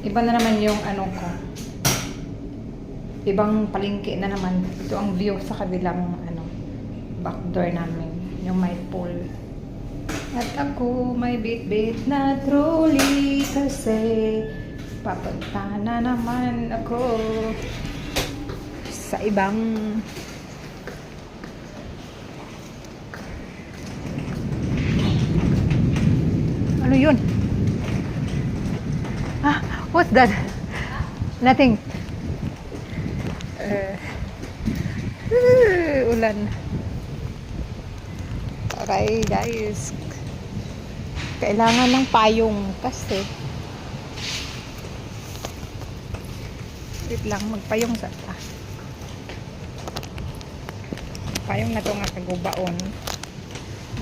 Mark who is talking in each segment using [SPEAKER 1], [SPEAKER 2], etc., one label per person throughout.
[SPEAKER 1] Iba na naman yung ano ko. Ibang palengke na naman. Ito ang view sa kabilang ano, back door namin. Yung may pool. At ako may bit-bit na trolley kasi papunta na naman ako sa ibang ano yun? Ah, what's that? Nothing. Ulan. Okay guys. Kailangan ng payong kasi wait lang, magpayong sa ta. Payong na to nga kagubaon.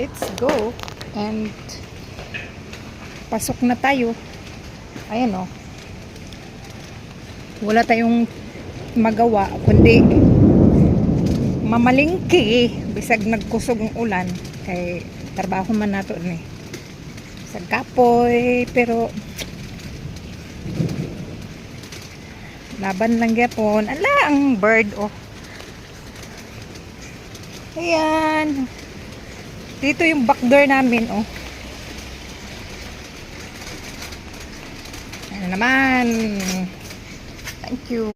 [SPEAKER 1] Let's go. And pasok na tayo. Ayan o. Wala tayong magawa kundi mamalingki bisag nagkusog ng ulan kay trabaho man nato ni sa kapoy pero laban lang gyapon. Ala ang bird oh. Ayan. Dito yung back door namin oh. Ano naman. Thank you.